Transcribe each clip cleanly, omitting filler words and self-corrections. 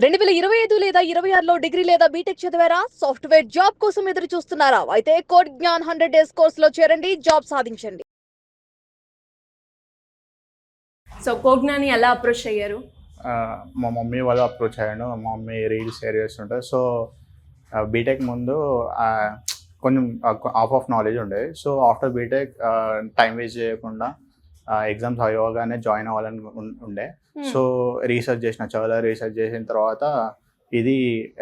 2025 లేదా 26లో డిగ్రీ లేదా బీటెక్ చదివారా? సాఫ్ట్‌వేర్ జాబ్ కోసం ఎదురు చూస్తున్నారా? అయితే కోడ్ జ్ఞాన్ 100 డేస్ కోర్సులో చేరండి, జాబ్ సాధించండి. సో కోజ్ఞాని ఎలా అప్రోచ్ అయ్యారు? మా మమ్మీ వాళ్ళు అప్రోచ్ అయ్యాను. మా మమ్మీ రీల్స్ షేర్ చేస్తుంటారు. సో బీటెక్ ముందు కొంచెం ఆఫ్ నాలెడ్జ్ ఉండేది. So after BTech time waste చేయకుండా ఎగ్జామ్స్ అయ్యోగానే జాయిన్ అవ్వాలని ఉండే. సో చాలా రీసెర్చ్ చేసిన తర్వాత ఇది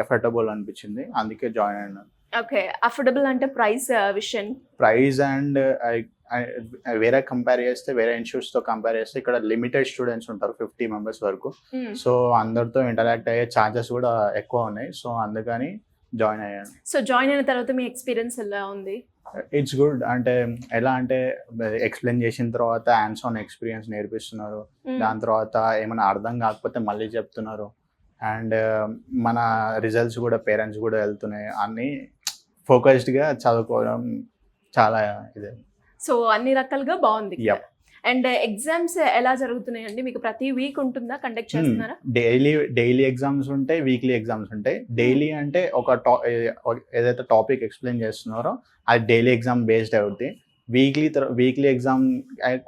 ఎఫర్టబుల్ అనిపించింది, అందుకే జాయిన్ అయినాను. ఓకే, అఫోర్డబుల్ అంటే ప్రైస్ విషయం. ప్రైస్ అండ్ వేరే కంపేర్ చేస్తే, వేరే ఇన్స్టిట్యూట్స్తో కంపేర్ చేస్తే ఇక్కడ లిమిటెడ్ స్టూడెంట్స్ ఉంటారు, 50 మెంబర్స్ వరకు. సో అందరితో ఇంటరాక్ట్ అయ్యే ఛాన్సెస్ కూడా ఎక్కువ ఉన్నాయి. సో అందుకని జాయిన్ అయ్యాను. సో జాయిన్ అయిన తర్వాత మీ ఎక్స్పీరియన్స్ ఎలా ఉంది? It's good. అంటే ఎలా అంటే ఎక్స్ప్లెయిన్ చేసిన తర్వాత హ్యాండ్స్ ఆన్ ఎక్స్పీరియన్స్ నేర్పిస్తున్నారు. దాని తర్వాత ఏమైనా అర్థం కాకపోతే మళ్ళీ చెప్తున్నారు. అండ్ మన రిజల్ట్స్ కూడా పేరెంట్స్ కూడా వెళ్తున్నాయి. అన్నీ ఫోకస్డ్గా చదువుకోవడం చాలా ఇదే. సో అన్ని రకాలుగా బాగుంది. Yep. అండ్ ఎగ్జామ్స్ ఎలా జరుగుతున్నాయండి? మీకు ప్రతి వీక్ ఉంటుందా, కండక్ట్ చేస్తున్నారా? డైలీ ఎగ్జామ్స్ ఉంటాయి, వీక్లీ ఎగ్జామ్స్ ఉంటాయి. డైలీ అంటే ఏదైతే టాపిక్ ఎక్స్ప్లెయిన్ చేస్తున్నారో అది డైలీ ఎగ్జామ్ బేస్డ్ అవుతుంది. వీక్లీ ఎగ్జామ్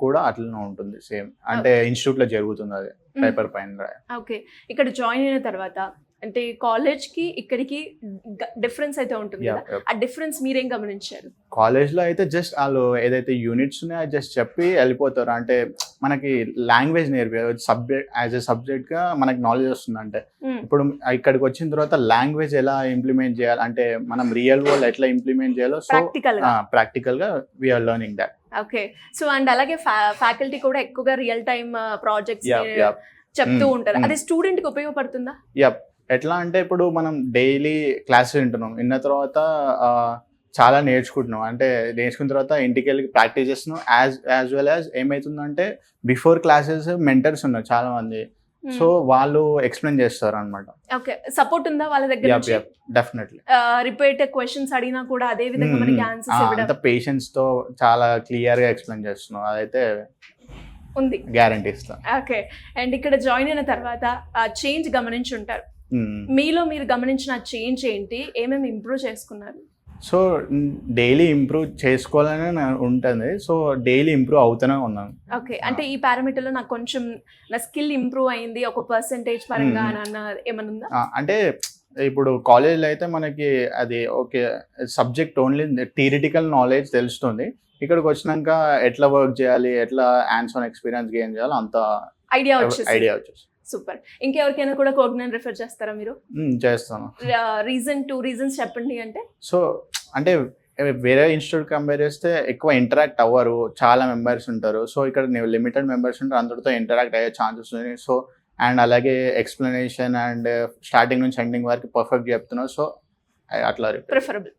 కూడా అట్లనే ఉంటుంది, సేమ్. అంటే ఇన్స్టిట్యూట్లో జరుగుతుంది, అది పేపర్ పైన. ఓకే, ఇక్కడ జాయిన్ అయిన తర్వాత అంటే కాలేజ్కి ఇక్కడికి డిఫరెన్స్ అయితే ఉంటుంది కదా, ఆ డిఫరెన్స్ మీరేం గమనించారు? కాలేజ్లో అయితే జస్ట్ వాళ్ళు ఏదైతే యూనిట్స్ ఉన్నాయో అది జస్ట్ చెప్పి వెళ్ళిపోతారు. అంటే మనకి లాంగ్వేజ్ నేర్పారు, యాజ్ ఎ సబ్జెక్ట్గా మనకి నాలెడ్జ్ వస్తుంది. అంటే ఇప్పుడు ఇక్కడికి వచ్చిన తర్వాత లాంగ్వేజ్ ఎలా ఇంప్లిమెంట్ చేయాలి, అంటే మనం రియల్ వరల్డ్ ఎట్లా ఇంప్లిమెంట్ చేయాలో, సో ప్రాక్టికల్గా we are learning that. Okay, so and అలాగే ఫ్యాకల్టీ కూడా ఎక్కువగా రియల్ టైమ్ ప్రాజెక్ట్స్ చెప్తూ ఉంటారు. అది స్టూడెంట్ కి ఉపయోగపడుతుందా? యప్. ఎట్లా అంటే ఇప్పుడు మనం డైలీ క్లాస్ వింటున్నాం, విన్న తర్వాత చాలా నేర్చుకుంటున్నాం. అంటే నేర్చుకున్న తర్వాత ఇంటికి వెళ్ళి ప్రాక్టీస్ చేస్తున్నాం. యాజ్ వెల్ యాజ్ ఏమవుతుందంటే బిఫోర్ క్లాసెస్ మెంటర్స్ ఉన్నారు చాలా మంది. సో వాళ్ళు ఎక్స్ప్లెయిన్ చేస్తారు అనమాట. ఓకే, సపోర్ట్ ఉందా వాళ్ళ దగ్గర? డెఫినెట్లీ. రిపీట్ క్వశ్చన్స్ అడిగినా కూడా అదే విధంగా మనకి ఆన్సర్స్ ఇవ్వడం, అంత పేషెన్స్ తో చాలా క్లియర్ గా ఎక్స్ప్లెయిన్ చేస్తున్నాం, అదైతే ఉంది, గ్యారంటీ ఇస్తాం. ఓకే, అండ్ ఇక్కడ జాయిన్ అయిన తర్వాత చేంజ్ గమనించి ఉంటారు. మీలో మీరు గమనించిన చేంజ్ ఏంటి? ఏమేమి ఇంప్రూవ్ చేసుకున్నారు? సో డైలీ ఇంప్రూవ్ చేసుకోవాలని ఉంటుంది. సో డైలీ ఇంప్రూవ్ అవుతూనే ఉన్నాను. ఓకే, అంటే ఈ పారామీటర్లో నాకు కొంచెం నా స్కిల్ ఇంప్రూవ్ అయింది ఒక పర్సెంటేజ్ పరంగా అన్న ఏమన్నా ఉందా? అంటే ఇప్పుడు కాలేజ్లో అయితే మనకి అది okay, subject only theoretical knowledge తెలుస్తుంది. ఇక్కడికి వచ్చినాక ఎట్లా వర్క్ చేయాలి, ఎట్లా హ్యాండ్స్ ఆన్ ఎక్స్పీరియన్స్ గెయిన్ చేయాలి, అంత ఐడియా వచ్చేసి. సూపర్. ఇంకెవరికైనా కూడా కోజ్ఞాన్ రిఫర్ చేస్తారా మీరు? చేస్తాను. టూ రీజన్స్ చెప్పండి. అంటే సో అంటే వేరే ఇన్స్టిట్యూట్ కంపేర్ చేస్తే ఎక్కువ ఇంటరాక్ట్ అవ్వరు, చాలా మెంబర్స్ ఉంటారు. సో ఇక్కడ లిమిటెడ్ మెంబర్స్ ఉంటారు, అందరితో ఇంటరాక్ట్ అయ్యే ఛాన్సెస్ ఉన్నాయి. సో అండ్ అలాగే ఎక్స్ప్లెనేషన్ అండ్ స్టార్టింగ్ నుంచి ఎండింగ్ వరకు పర్ఫెక్ట్ చెప్తున్నారు. సో అట్లా ప్రిఫరబుల్.